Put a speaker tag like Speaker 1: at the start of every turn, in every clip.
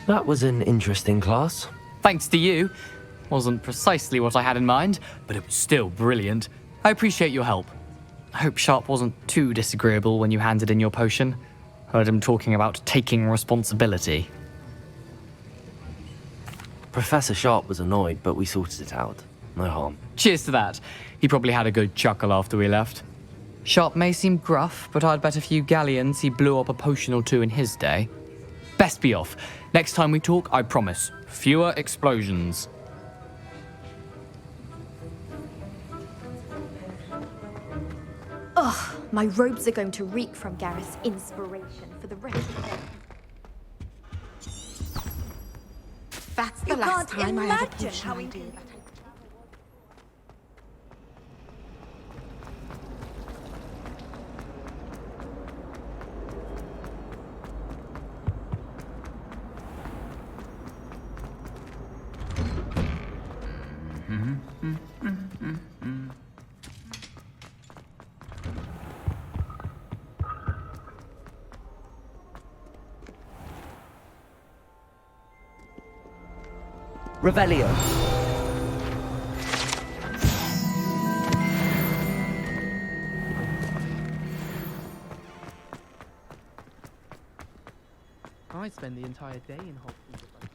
Speaker 1: That was an interesting class.
Speaker 2: Thanks to you. Wasn't precisely what I had in mind, but it was still brilliant. I appreciate your help. I hope Sharp wasn't too disagreeable when you handed in your potion. Heard him talking about taking responsibility.
Speaker 1: Professor Sharp was annoyed, but we sorted it out. No harm.
Speaker 2: Cheers to that. He probably had a good chuckle after we left. Sharp may seem gruff, but I'd bet a few galleons he blew up a potion or two in his day. Best be off. Next time we talk, I promise, fewer explosions.
Speaker 3: Ugh, my robes are going to reek from Gareth's inspiration for the rest of the day.
Speaker 4: That's the last time I have a potion idea.
Speaker 1: Revelio.
Speaker 5: I spend the entire day in Hogsmeade if I could.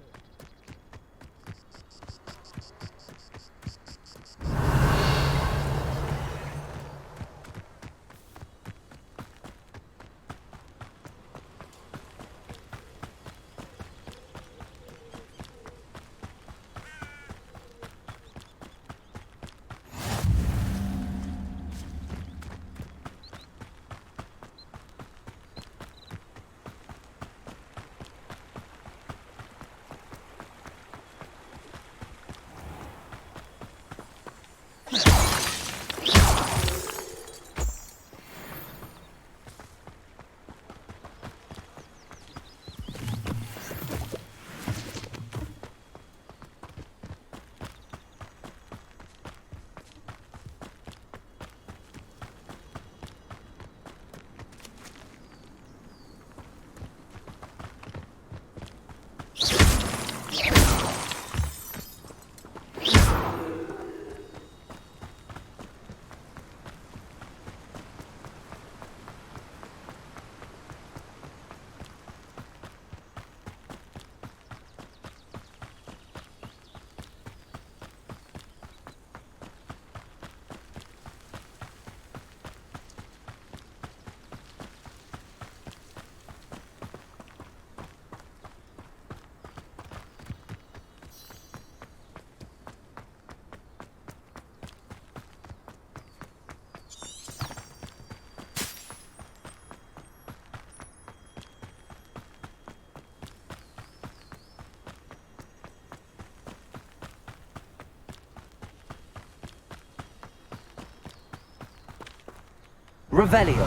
Speaker 1: Revelio.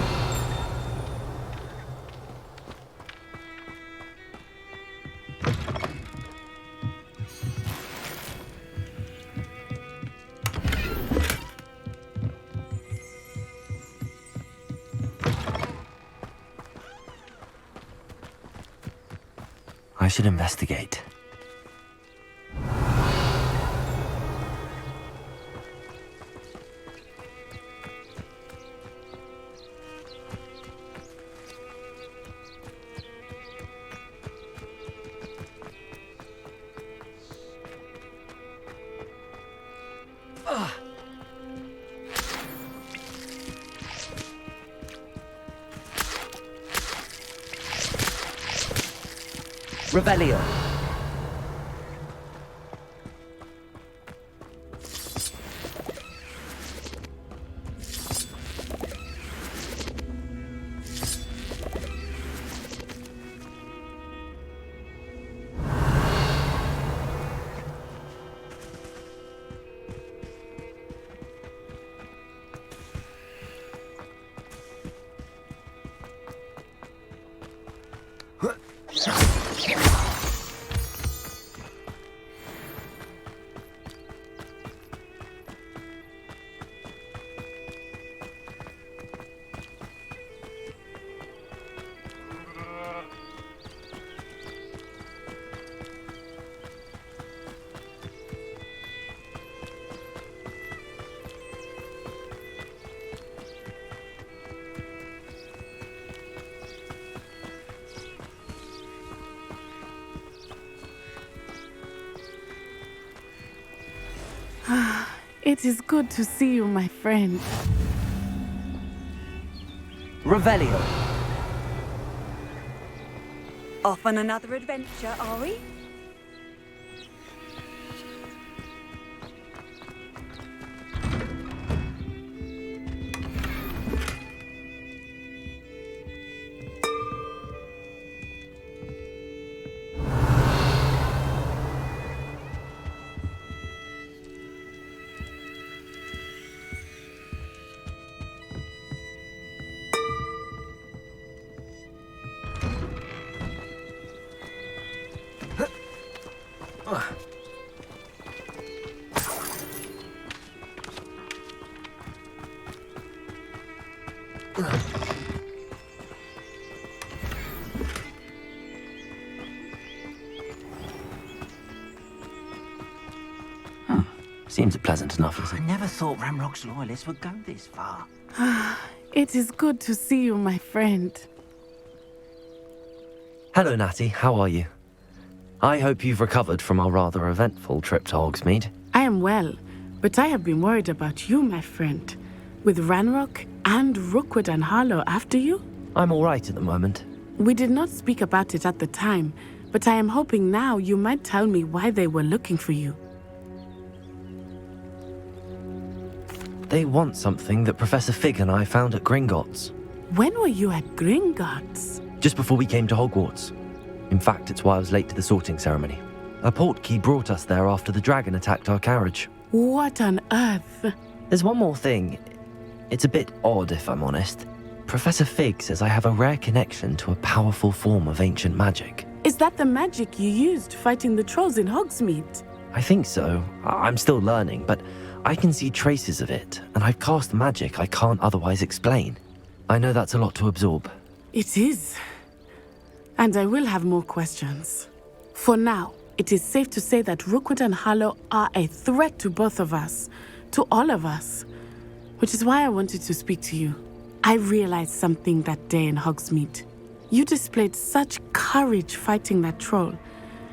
Speaker 1: I should investigate. Revelio.
Speaker 6: It is good to see you, my friend.
Speaker 1: Revelio.
Speaker 7: Off on another adventure, are we?
Speaker 1: Seems pleasant enough, isn't
Speaker 8: I
Speaker 1: it?
Speaker 8: never thought Ramrock's loyalists would go this far.
Speaker 6: It is good to see you, my friend.
Speaker 1: Hello, Natty. How are you? I hope you've recovered from our rather eventful trip to Hogsmeade.
Speaker 6: I am well, but I have been worried about you, my friend. With Ranrock and Rookwood and Harlow after you?
Speaker 1: I'm all right at the moment.
Speaker 6: We did not speak about it at the time, but I am hoping now you might tell me why they were looking for you.
Speaker 1: They want something that Professor Fig and I found at Gringotts.
Speaker 6: When were you at Gringotts?
Speaker 1: Just before we came to Hogwarts. In fact, it's why I was late to the sorting ceremony. A portkey brought us there after the dragon attacked our carriage.
Speaker 6: What on earth?
Speaker 1: There's one more thing. It's a bit odd, if I'm honest. Professor Fig says I have a rare connection to a powerful form of ancient magic.
Speaker 6: Is that the magic you used fighting the trolls in Hogsmeade?
Speaker 1: I think so. I'm still learning, but I can see traces of it, and I've cast magic I can't otherwise explain. I know that's a lot to absorb.
Speaker 6: It is. And I will have more questions. For now, it is safe to say that Rookwood and Harlow are a threat to both of us, to all of us, which is why I wanted to speak to you. I realized something that day in Hogsmeade. You displayed such courage fighting that troll,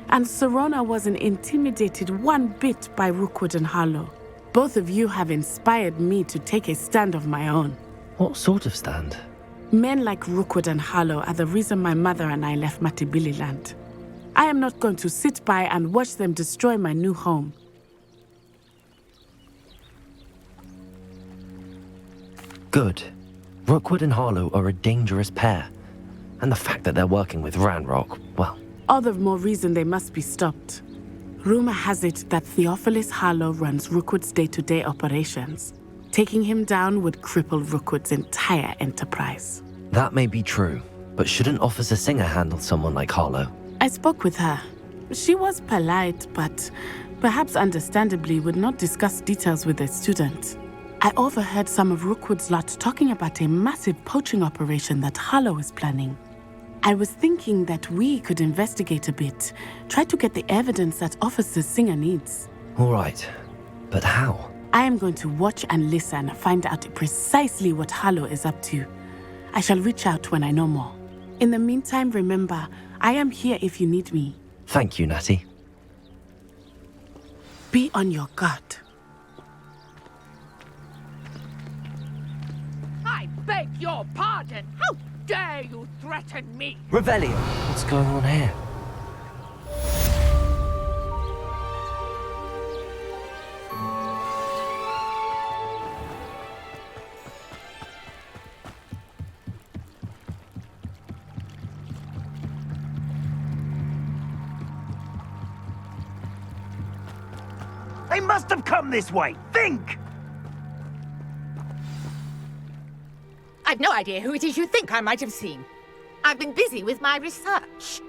Speaker 6: and Serona wasn't intimidated one bit by Rookwood and Harlow. Both of you have inspired me to take a stand of my own.
Speaker 1: What sort of stand?
Speaker 6: Men like Rookwood and Harlow are the reason my mother and I left Matibili land. I am not going to sit by and watch them destroy my new home.
Speaker 1: Good. Rookwood and Harlow are a dangerous pair. And the fact that they're working with Ranrock, well...
Speaker 6: All the more reason they must be stopped. Rumor has it that Theophilus Harlow runs Rookwood's day-to-day operations. Taking him down would cripple Rookwood's entire enterprise.
Speaker 1: That may be true, but shouldn't Officer Singer handle someone like Harlow?
Speaker 6: I spoke with her. She was polite, but perhaps understandably would not discuss details with a student. I overheard some of Rookwood's lot talking about a massive poaching operation that Harlow is planning. I was thinking that we could investigate a bit, try to get the evidence that Officer Singer needs.
Speaker 1: All right, but how?
Speaker 6: I am going to watch and listen, find out precisely what Harlow is up to. I shall reach out when I know more. In the meantime, remember, I am here if you need me.
Speaker 1: Thank you, Natty.
Speaker 6: Be on your guard.
Speaker 9: I beg your pardon. How dare you threaten me?
Speaker 1: Revelio! What's going on here?
Speaker 8: They must have come this way. Think!
Speaker 9: I've no idea who it is you think I might have seen. I've been busy with my research.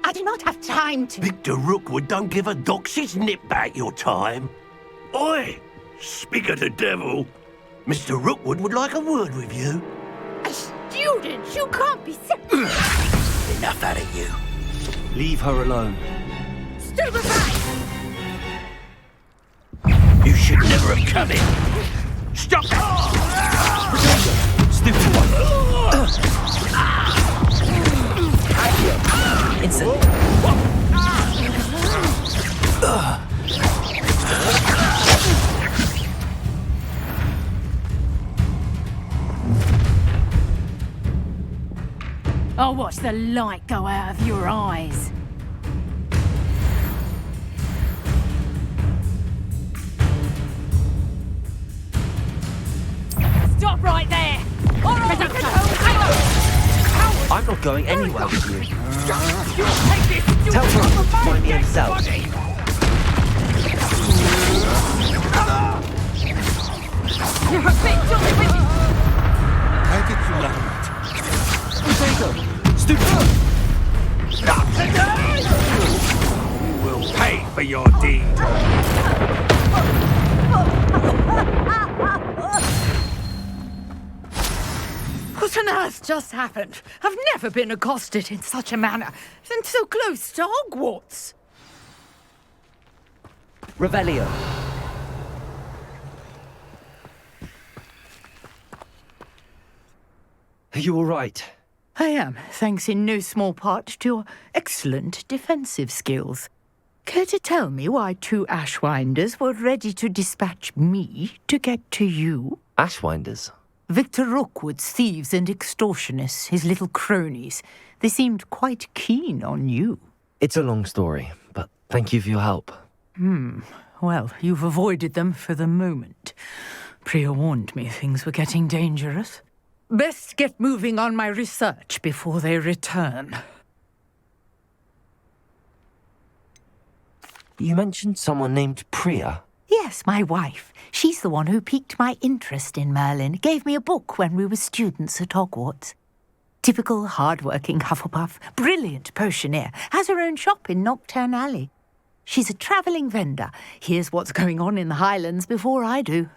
Speaker 9: I do not have time to...
Speaker 10: Victor Rookwood don't give a doxy's nip back your time. Oi! Speak of the devil. Mr. Rookwood would like a word with you.
Speaker 9: A student? You can't be so...
Speaker 10: Enough out of you.
Speaker 1: Leave her alone.
Speaker 9: Stupefy!
Speaker 10: You should never have come in. Stop that! Stupid one.
Speaker 1: Instant.
Speaker 11: I'll watch the light go out of your eyes. Stop right there! Or
Speaker 1: I'm not going anywhere with you.
Speaker 9: You'll take this!
Speaker 1: Tell Rook to find me himself.
Speaker 9: You're a big donkey!
Speaker 10: Take it to land.
Speaker 1: Stupid!
Speaker 8: Not today! You will pay for your deed.
Speaker 9: What on earth just happened? I've never been accosted in such a manner, and so close to Hogwarts.
Speaker 1: Revelio. Are you all right?
Speaker 9: I am, thanks in no small part to your excellent defensive skills. Care to tell me why 2 Ashwinders were ready to dispatch me to get to you?
Speaker 1: Ashwinders?
Speaker 9: Victor Rookwood's thieves and extortionists, his little cronies. They seemed quite keen on you.
Speaker 1: It's a long story, but thank you for your help.
Speaker 9: Well, you've avoided them for the moment. Priya warned me things were getting dangerous. Best get moving on my research before they return.
Speaker 1: You mentioned someone named Priya.
Speaker 9: Yes, my wife. She's the one who piqued my interest in Merlin. Gave me a book when we were students at Hogwarts. Typical hard-working Hufflepuff, brilliant potioneer, has her own shop in Nocturne Alley. She's a travelling vendor. Hears what's going on in the Highlands before I do.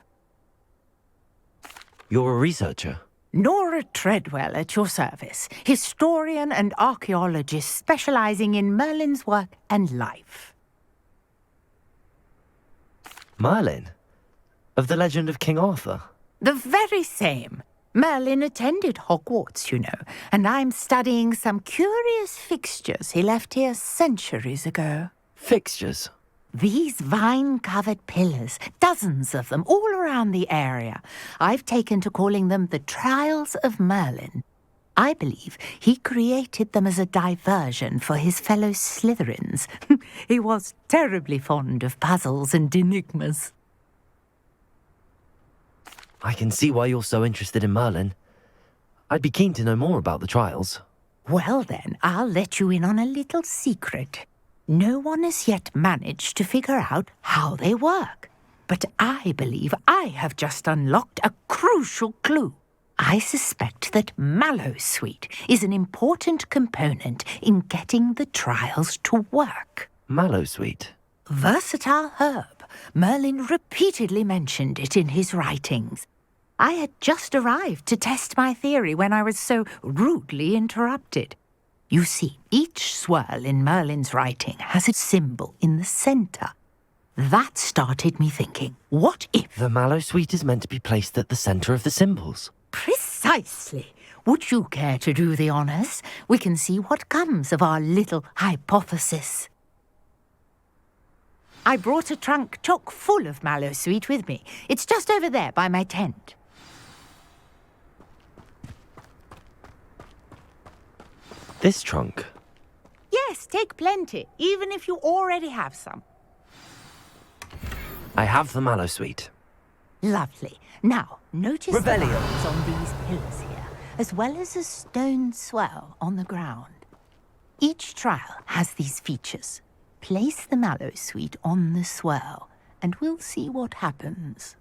Speaker 1: You're a researcher?
Speaker 9: Nora Treadwell at your service, historian and archaeologist specialising in Merlin's work and life.
Speaker 1: Merlin? Of the legend of King Arthur?
Speaker 9: The very same. Merlin attended Hogwarts, you know, and I'm studying some curious fixtures he left here centuries ago.
Speaker 1: Fixtures?
Speaker 9: These vine-covered pillars, dozens of them, all around the area. I've taken to calling them the Trials of Merlin. I believe he created them as a diversion for his fellow Slytherins. He was terribly fond of puzzles and enigmas.
Speaker 1: I can see why you're so interested in Merlin. I'd be keen to know more about the trials.
Speaker 9: Well then, I'll let you in on a little secret. No one has yet managed to figure out how they work. But I believe I have just unlocked a crucial clue. I suspect that Mallowsweet is an important component in getting the trials to work.
Speaker 1: Mallowsweet?
Speaker 9: Versatile herb. Merlin repeatedly mentioned it in his writings. I had just arrived to test my theory when I was so rudely interrupted. You see, each swirl in Merlin's writing has a symbol in the centre. That started me thinking, what if...
Speaker 1: The Mallowsweet is meant to be placed at the centre of the symbols.
Speaker 9: Precisely. Would you care to do the honours? We can see what comes of our little hypothesis. I brought a trunk chock full of Mallowsweet with me. It's just over there by my tent.
Speaker 1: This trunk?
Speaker 9: Yes, take plenty, even if you already have some.
Speaker 1: I have the Mallowsweet.
Speaker 9: Lovely. Now, notice the
Speaker 1: Revelio.
Speaker 9: lines on these pillars here, as well as a stone swell on the ground. Each trial has these features. Place the Mallowsweet on the swell, and we'll see what happens.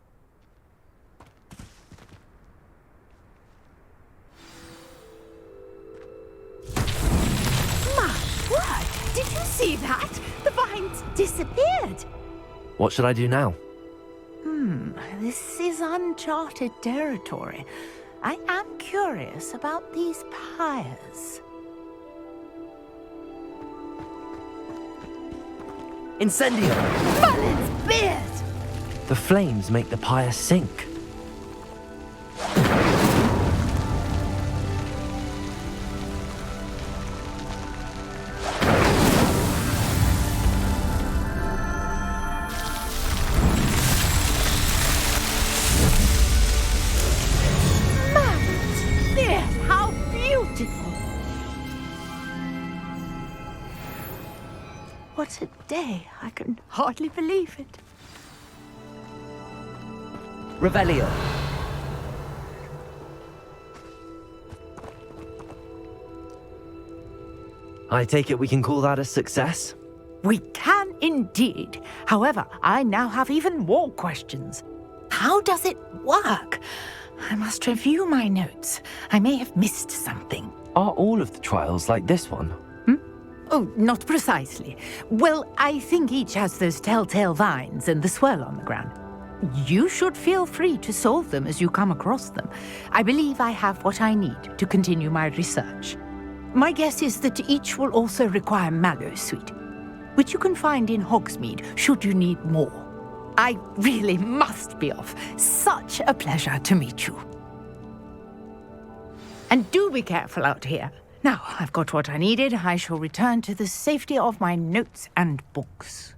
Speaker 9: My word! Did you see that? The vines disappeared!
Speaker 1: What should I do now?
Speaker 9: This is uncharted territory. I am curious about these pyres.
Speaker 1: Incendio!
Speaker 9: Merlin's beard!
Speaker 1: The flames make the pyre sink.
Speaker 9: what a day. I can hardly believe it.
Speaker 1: Revelio. I take it we can call that a success?
Speaker 9: We can indeed. However, I now have even more questions. How does it work? I must review my notes. I may have missed something.
Speaker 1: Are all of the trials like this one?
Speaker 9: Oh, not precisely. Well, I think each has those telltale vines and the swirl on the ground. You should feel free to solve them as you come across them. I believe I have what I need to continue my research. My guess is that each will also require Mallowsweet, which you can find in Hogsmeade should you need more. I really must be off. Such a pleasure to meet you. And do be careful out here. Now, I've got what I needed. I shall return to the safety of my notes and books.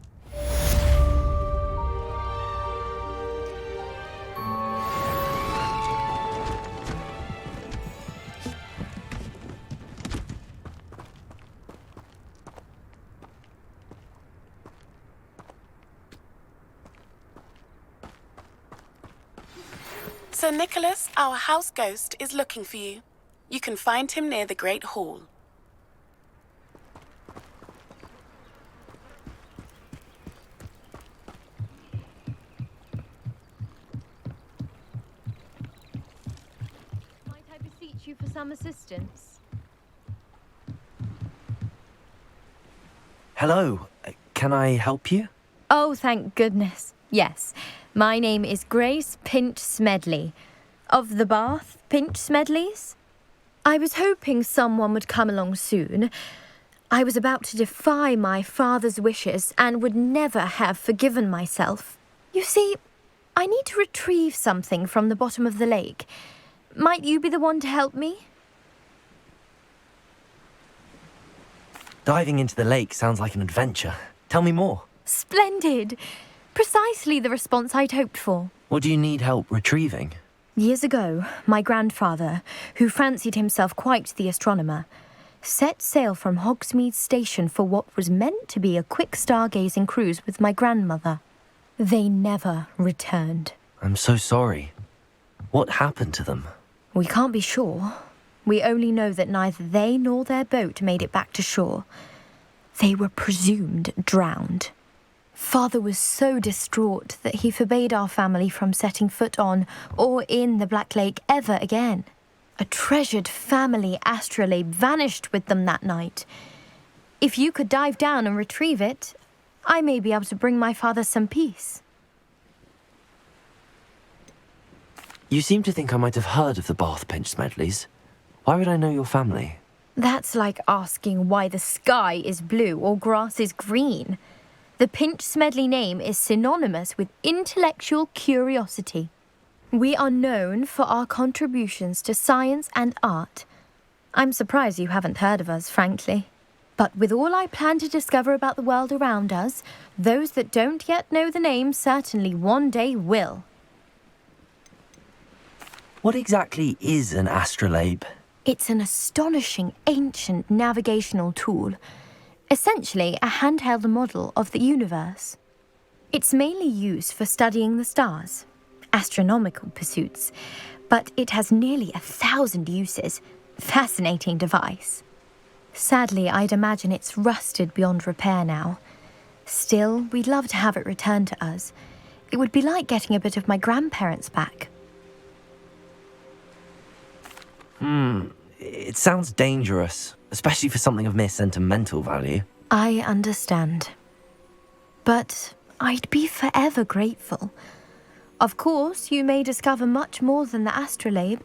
Speaker 6: Sir Nicholas, our house ghost, is looking for you. You can find him near the Great Hall.
Speaker 3: Might I beseech you for some assistance?
Speaker 1: Hello, can I help you?
Speaker 3: Oh, thank goodness. Yes. My name is Grace Pinch Smedley. Of the Bath Pinch Smedleys? I was hoping someone would come along soon. I was about to defy my father's wishes and would never have forgiven myself. You see, I need to retrieve something from the bottom of the lake. Might you be the one to help me?
Speaker 1: Diving into the lake sounds like an adventure. Tell me more.
Speaker 3: Splendid! Precisely the response I'd hoped for.
Speaker 1: What do you need help retrieving?
Speaker 3: Years ago, my grandfather, who fancied himself quite the astronomer, set sail from Hogsmeade Station for what was meant to be a quick stargazing cruise with my grandmother. They never returned.
Speaker 1: I'm so sorry. What happened to them?
Speaker 3: We can't be sure. We only know that neither they nor their boat made it back to shore. They were presumed drowned. Father was so distraught that he forbade our family from setting foot on or in the Black Lake ever again. A treasured family astrolabe vanished with them that night. If you could dive down and retrieve it, I may be able to bring my father some peace.
Speaker 1: You seem to think I might have heard of the Bath Pinch Smedleys. Why would I know your family?
Speaker 3: That's like asking why the sky is blue or grass is green. The Pinch Smedley name is synonymous with intellectual curiosity. We are known for our contributions to science and art. I'm surprised you haven't heard of us, frankly. But with all I plan to discover about the world around us, those that don't yet know the name certainly one day will.
Speaker 1: What exactly is an astrolabe?
Speaker 3: It's an astonishing ancient navigational tool. Essentially, a handheld model of the universe. It's mainly used for studying the stars, astronomical pursuits, but it has nearly 1,000 uses. Fascinating device. Sadly, I'd imagine it's rusted beyond repair now. Still, we'd love to have it returned to us. It would be like getting a bit of my grandparents back.
Speaker 1: It sounds dangerous, especially for something of mere sentimental value.
Speaker 3: I understand. But I'd be forever grateful. Of course, you may discover much more than the astrolabe.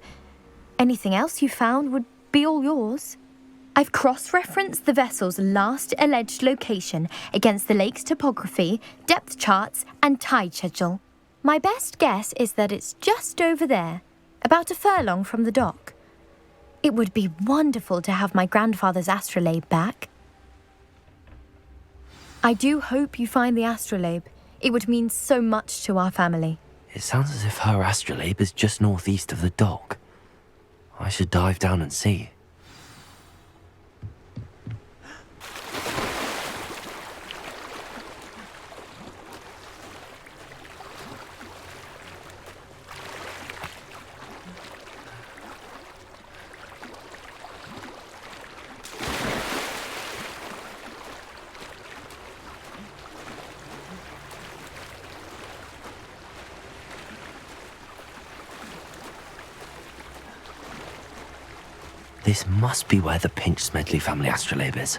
Speaker 3: Anything else you found would be all yours. I've cross-referenced the vessel's last alleged location against the lake's topography, depth charts, and tide schedule. My best guess is that it's just over there, about a furlong from the dock. It would be wonderful to have my grandfather's astrolabe back. I do hope you find the astrolabe. It would mean so much to our family.
Speaker 1: It sounds as if her astrolabe is just northeast of the dock. I should dive down and see. This must be where the Pinch Smedley family astrolabe is.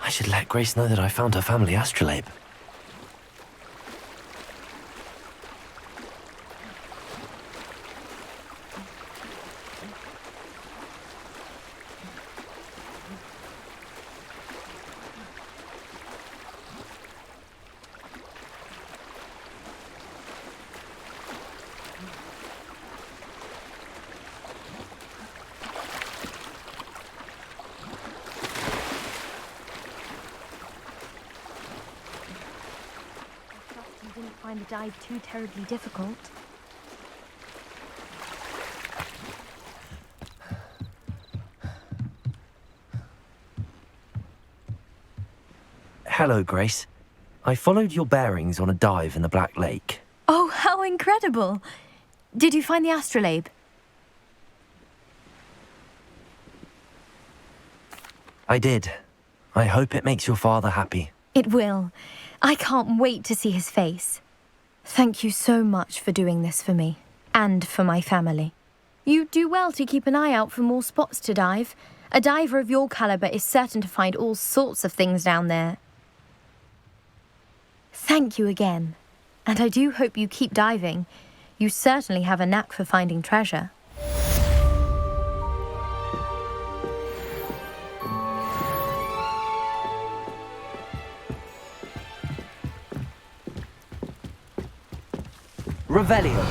Speaker 1: I should let Grace know that I found her family astrolabe.
Speaker 3: Find the dive too terribly difficult.
Speaker 1: Hello, Grace. I followed your bearings on a dive in the Black Lake.
Speaker 3: Oh, how incredible! Did you find the astrolabe?
Speaker 1: I did. I hope it makes your father happy.
Speaker 3: It will. I can't wait to see his face. Thank you so much for doing this for me, and for my family. You do well to keep an eye out for more spots to dive. A diver of your caliber is certain to find all sorts of things down there. Thank you again, and I do hope you keep diving. You certainly have a knack for finding treasure.
Speaker 1: Revelio.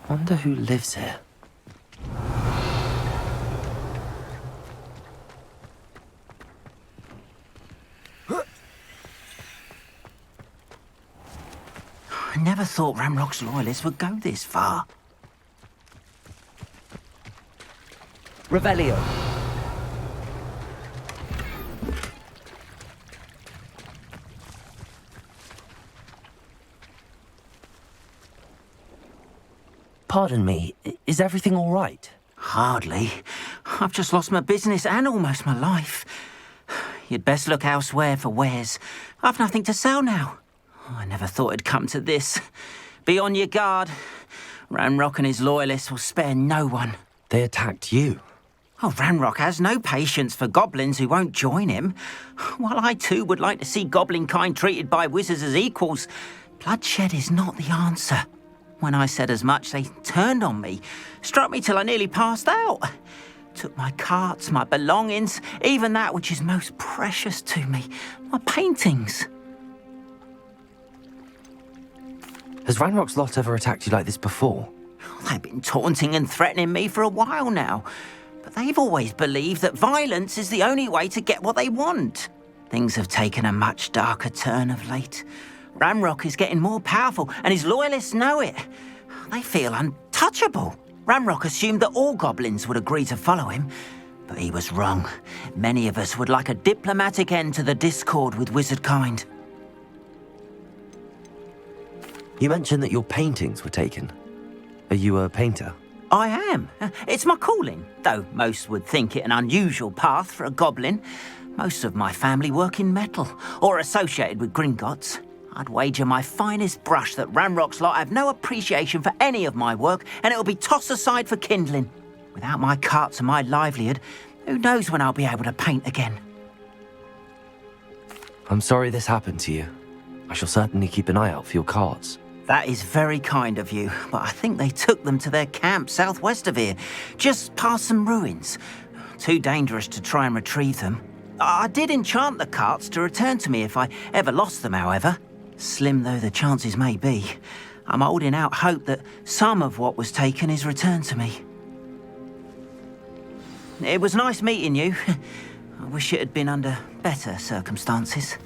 Speaker 1: Wonder who lives here.
Speaker 12: I never thought Ranrock's loyalists would go this far.
Speaker 1: Revelio. Pardon me, is everything all right?
Speaker 12: Hardly. I've just lost my business and almost my life. You'd best look elsewhere for wares. I've nothing to sell now. I never thought it'd come to this. Be on your guard. Ranrock and his loyalists will spare no one.
Speaker 1: They attacked you.
Speaker 12: Oh, Ranrock has no patience for goblins who won't join him. While I too would like to see goblin kind treated by wizards as equals, bloodshed is not the answer. When I said as much, they turned on me, struck me till I nearly passed out. Took my carts, my belongings, even that which is most precious to me, my paintings.
Speaker 1: Has Ranrock's lot ever attacked you like this before?
Speaker 12: They've been taunting and threatening me for a while now. But they've always believed that violence is the only way to get what they want. Things have taken a much darker turn of late. Ranrock is getting more powerful, and his loyalists know it. They feel untouchable. Ranrock assumed that all goblins would agree to follow him, but he was wrong. Many of us would like a diplomatic end to the discord with wizardkind.
Speaker 1: You mentioned that your paintings were taken. Are you a painter?
Speaker 12: I am. It's my calling, though most would think it an unusual path for a goblin. Most of my family work in metal, or associated with Gringotts. I'd wager my finest brush that Ranrock's lot have no appreciation for any of my work, and it'll be tossed aside for kindling. Without my carts and my livelihood, who knows when I'll be able to paint again?
Speaker 1: I'm sorry this happened to you. I shall certainly keep an eye out for your carts.
Speaker 12: That is very kind of you, but I think they took them to their camp southwest of here, just past some ruins. Too dangerous to try and retrieve them. I did enchant the carts to return to me if I ever lost them, however. Slim though the chances may be, I'm holding out hope that some of what was taken is returned to me. It was nice meeting you. I wish it had been under better circumstances.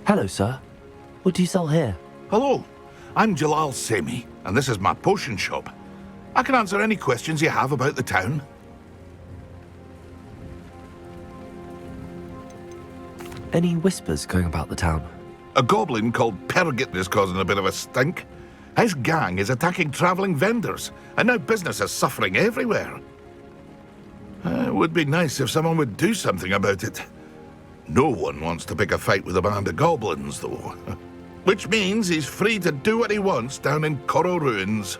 Speaker 1: Hello, sir. What do you sell here?
Speaker 8: Hello, I'm Jalal Semi, and this is my potion shop. I can answer any questions you have about the town.
Speaker 1: Any whispers going about the town?
Speaker 8: A goblin called Pergit is causing a bit of a stink. His gang is attacking travelling vendors, and now business is suffering everywhere. It would be nice if someone would do something about it. No one wants to pick a fight with a band of goblins, though. Which means he's free to do what he wants down in Coral Ruins.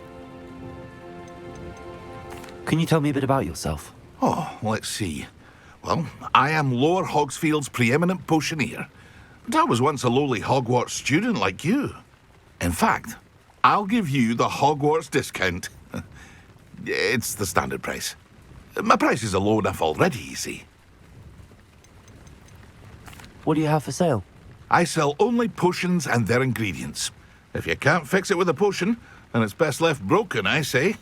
Speaker 1: Can you tell me a bit about yourself?
Speaker 8: Oh, let's see. Well, I am Lower Hogsfield's preeminent potioneer. But I was once a lowly Hogwarts student like you. In fact, I'll give you the Hogwarts discount. It's the standard price. My prices are low enough already, you see.
Speaker 1: What do you have for sale?
Speaker 8: I sell only potions and their ingredients. If you can't fix it with a potion, then it's best left broken, I say.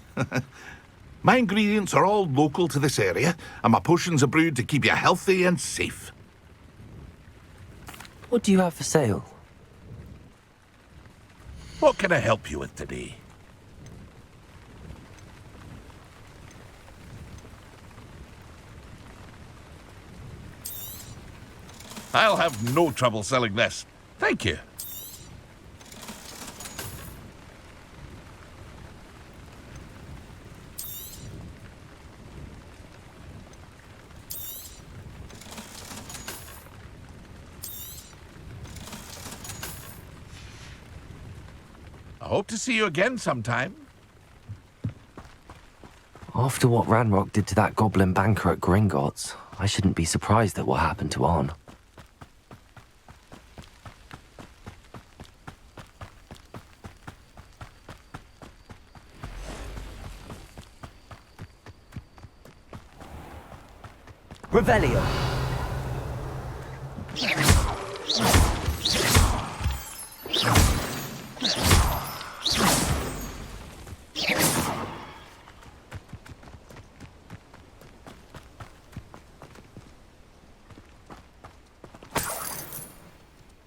Speaker 8: My ingredients are all local to this area, and my potions are brewed to keep you healthy and safe.
Speaker 1: What do you have for sale?
Speaker 8: What can I help you with today? I'll have no trouble selling this. Thank you. I hope to see you again sometime.
Speaker 1: After what Ranrock did to that goblin banker at Gringotts, I shouldn't be surprised at what happened to Arn.
Speaker 12: Revelio.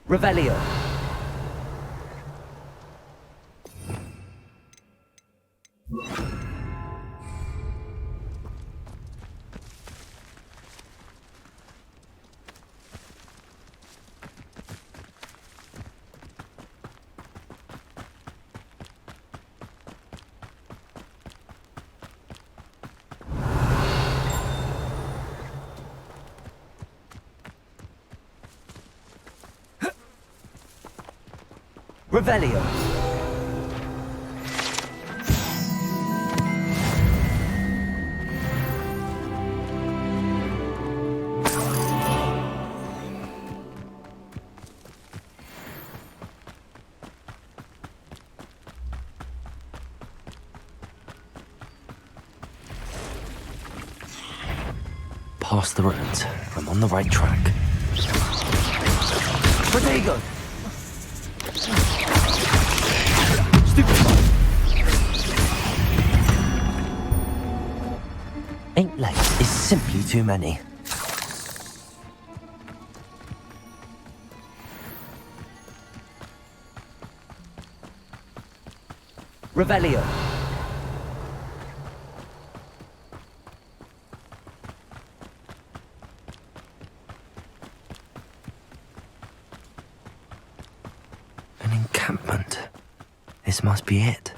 Speaker 12: Revelio. Revelio.
Speaker 1: past the ruins. I'm on the right track. Diagon! Eight legs is simply too many. Revelio. An encampment. This must be it.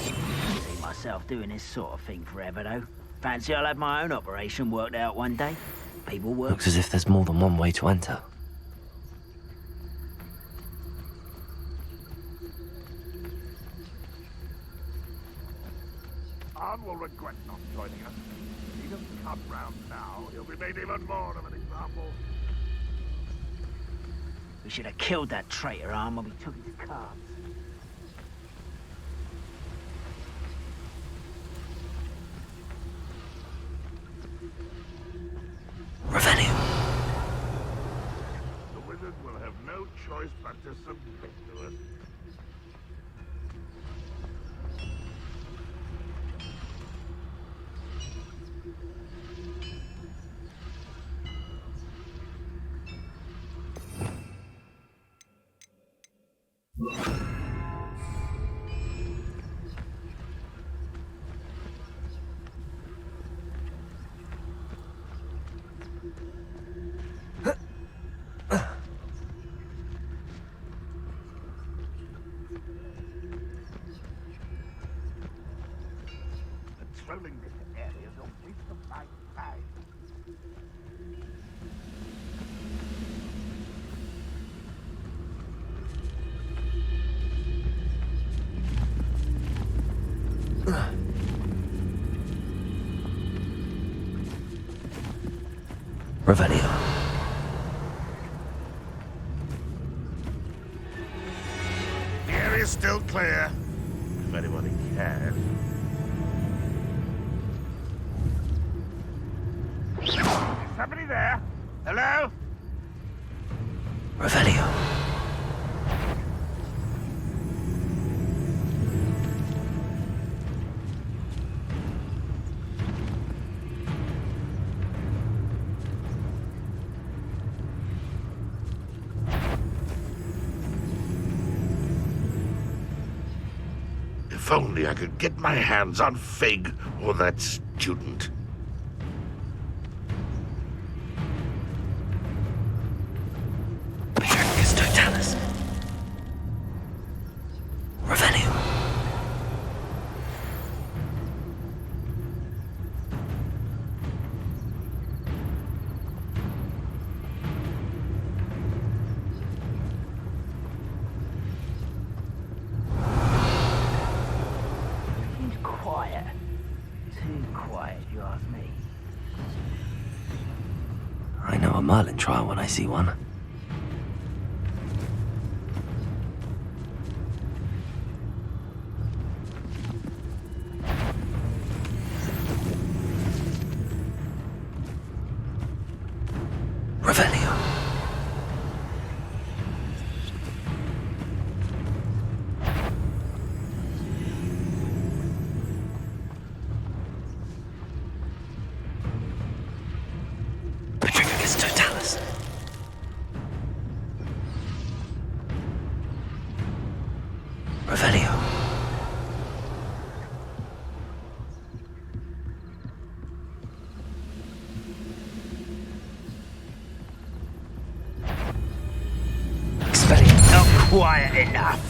Speaker 12: See myself doing this sort of thing forever, though. Fancy I'll have my own operation worked out one day. People work.
Speaker 1: Looks as if there's more than one way to enter.
Speaker 8: Arn will regret not joining us. If he doesn't come round now, he'll be made even more of an example.
Speaker 12: We should have killed that traitor Arn when we took his cards.
Speaker 1: Revelio.
Speaker 8: The wizard will have no choice but to submit to us. Patrolling this area is a waste of my time.
Speaker 1: Revelio.
Speaker 8: The area's still clear. If anybody cares. Is somebody there? Hello?
Speaker 1: Revelio.
Speaker 8: If only I could get my hands on Fig or that student.
Speaker 1: Revelio.
Speaker 12: Seems quiet. Too quiet, you ask me.
Speaker 1: I know a Merlin trial when I see one. Revelio. Petrificus totalis. Revelio.
Speaker 12: Not quiet enough.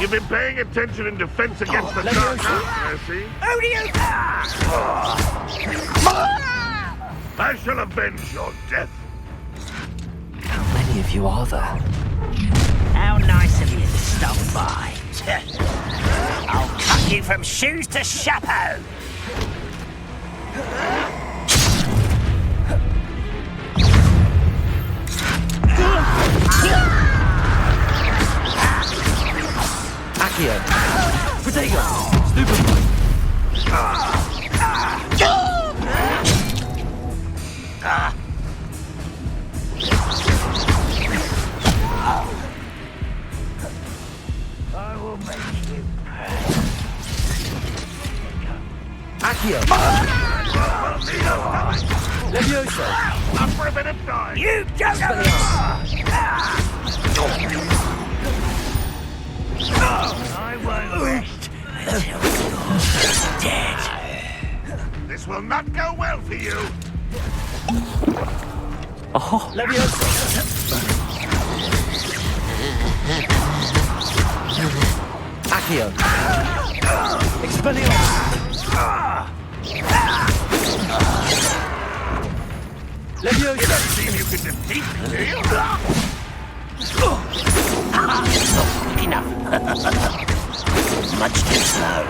Speaker 8: You've been paying attention in defense against the dark arts, I see.
Speaker 12: Who do you...
Speaker 8: I shall avenge your death.
Speaker 1: How many of you are there?
Speaker 12: How nice of you to stop by. I'll cut you from shoes to chapeau.
Speaker 1: Accio. Protego. Stupefy.
Speaker 10: I will make you pay.
Speaker 1: Accio. Levioso.
Speaker 10: Up for a bit of time. You just I won't rest until you're dead.
Speaker 8: This will not go well for you.
Speaker 1: Oh, Levioso. Accio. Expelliarmus. Levioso.
Speaker 8: You don't seem you can defeat me, do you?
Speaker 10: Enough. Much too slow.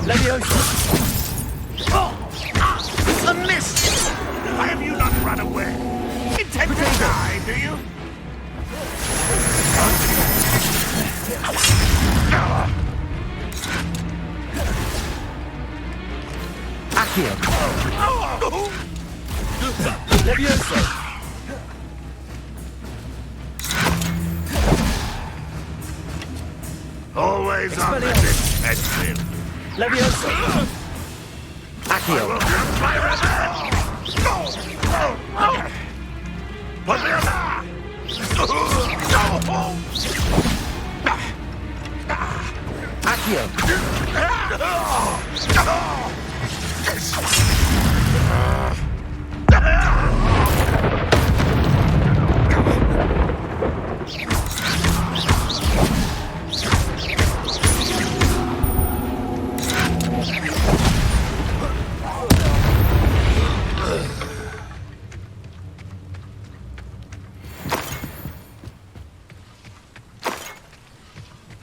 Speaker 1: Levioso.
Speaker 8: A miss! Why have you not run away? Intend to die, do you?
Speaker 1: Accio. Levioso.
Speaker 8: Always on the defensive.
Speaker 1: Levioso. Accio.
Speaker 8: My revenge! Put me on
Speaker 1: Accio.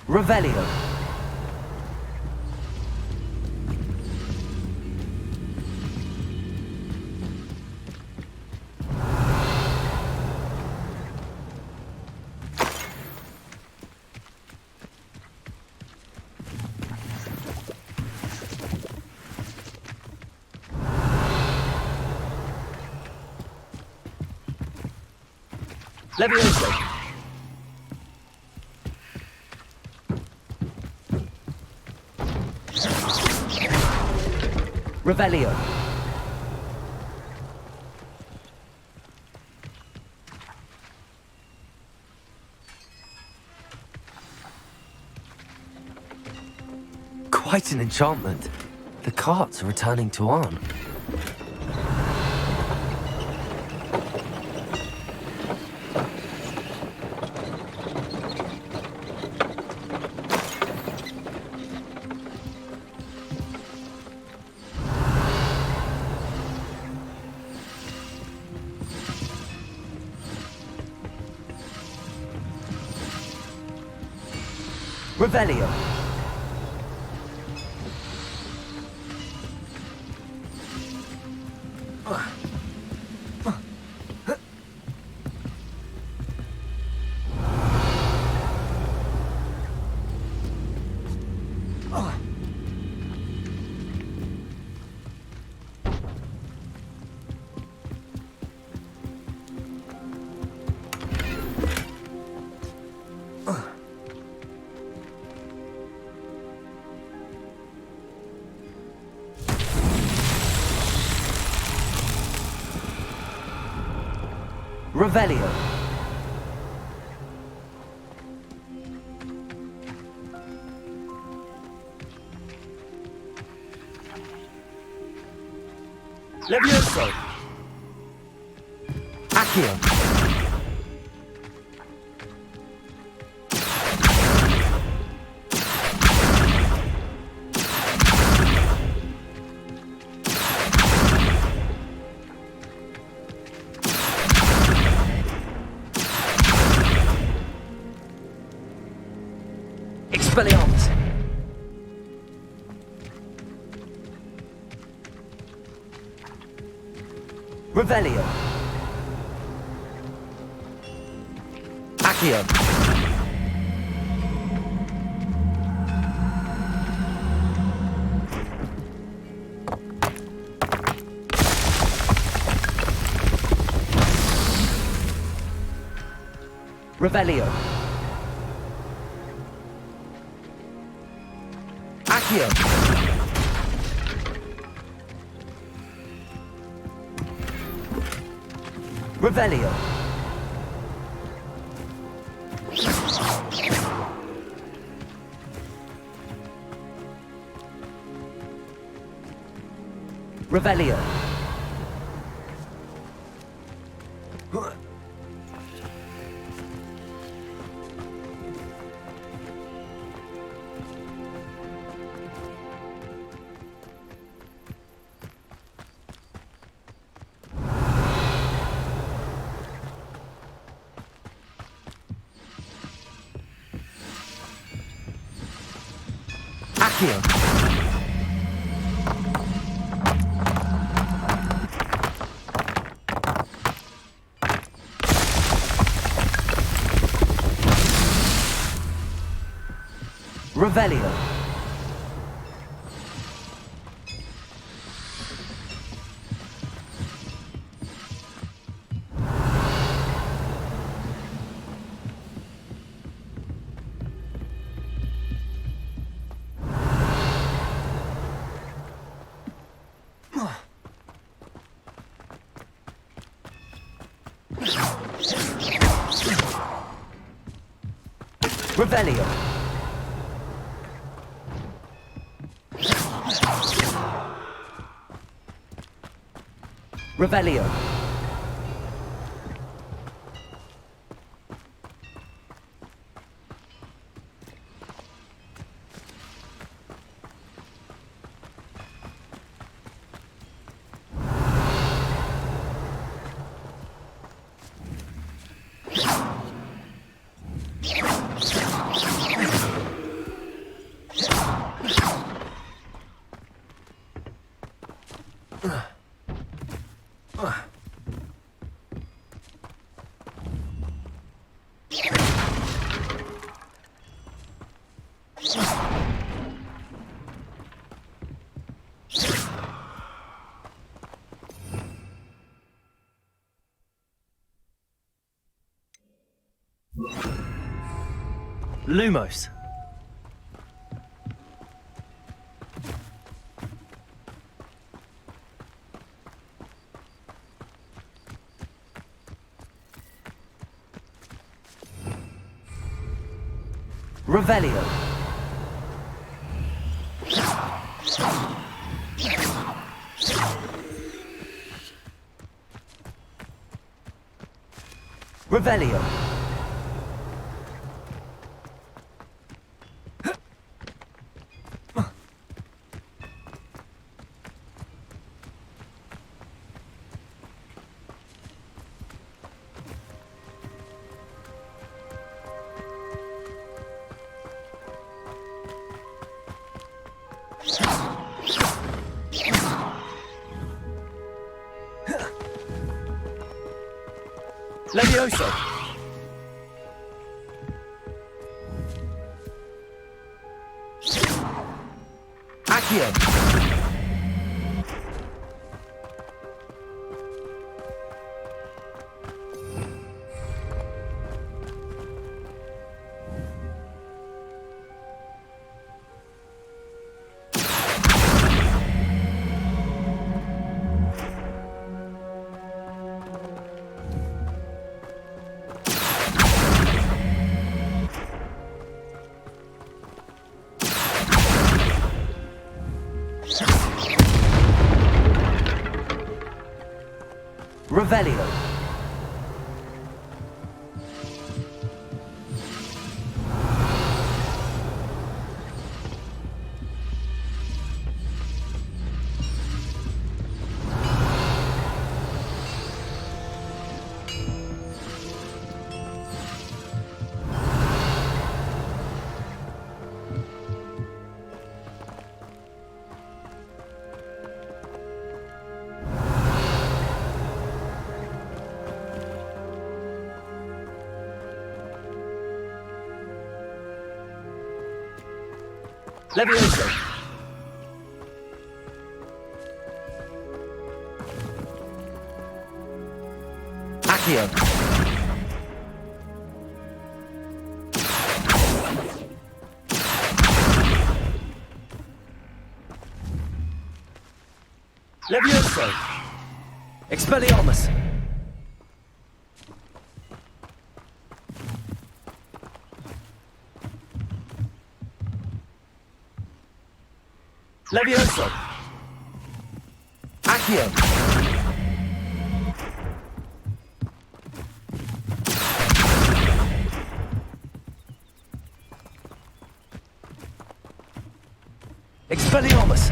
Speaker 1: Revelio. Levioso. Revelio. Quite an enchantment. The carts are returning to Arn. Revelio. Revelio. Levioso. Accio. Expelliarmus. Revelio. Accio. Accio. Revelio. Accio. Revelio. Revelio. Accio. Revelio. Revelio. Revelio. Lumos. Revelio. Revelio. Levioso. Accio. Revelio. Levioso. Accio. Levioso. Expelliarmus. Levioso. Accio. Expelliarmus.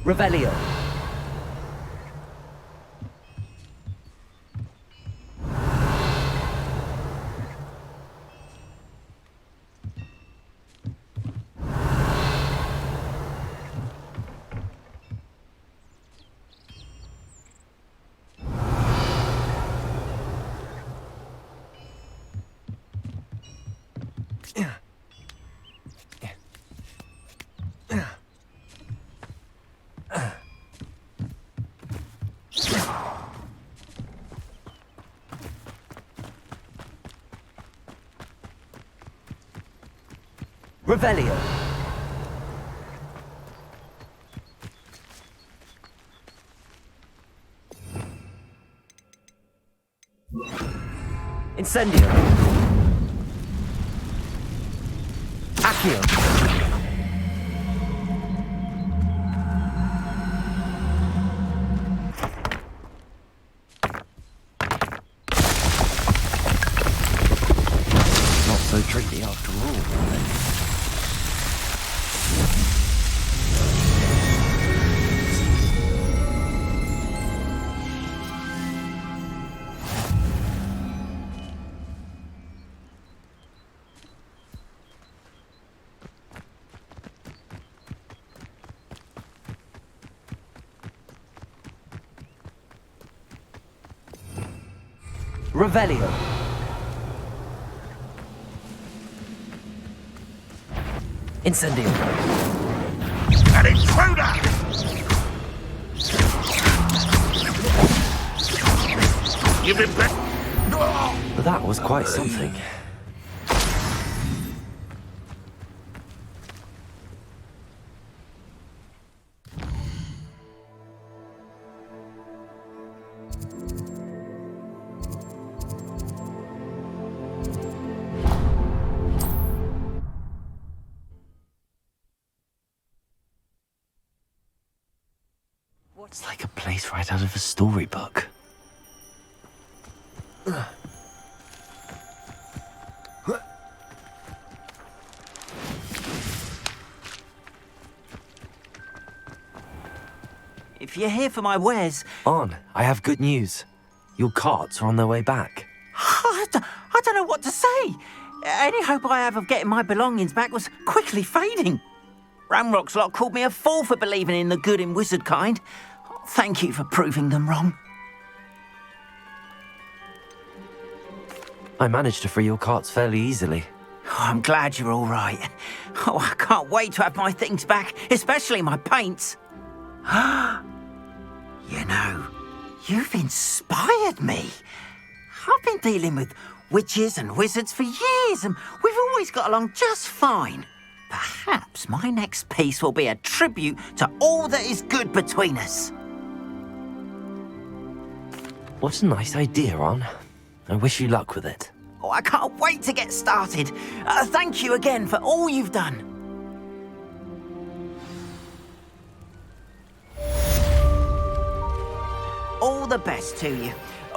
Speaker 1: Revelio. Revelio. Incendio. Accio. Not so tricky after all. Revelio. Incendio.
Speaker 8: An intruder! You've been
Speaker 1: That was quite something. It's like a place right out of a storybook.
Speaker 12: If you're here for my wares...
Speaker 1: On, I have good news. Your carts are on their way back.
Speaker 12: I don't know what to say. Any hope I have of getting my belongings back was quickly fading. Ramrock's lot called me a fool for believing in the good in wizard kind. Thank you for proving them wrong.
Speaker 1: I managed to free your carts fairly easily.
Speaker 12: Oh, I'm glad you're all right. Oh, I can't wait to have my things back, especially my paints. You know, you've inspired me. I've been dealing with witches and wizards for years, and we've always got along just fine. Perhaps my next piece will be a tribute to all that is good between us.
Speaker 1: What a nice idea, Ron. I wish you luck with it.
Speaker 12: Oh, I can't wait to get started. Thank you again for all you've done. All the best to you.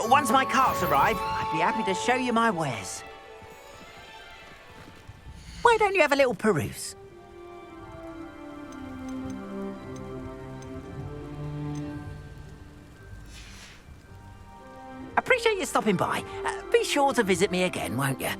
Speaker 12: Once my carts arrive, I'd be happy to show you my wares. Why don't you have a little peruse? Appreciate you stopping by. Be sure to visit me again, won't you?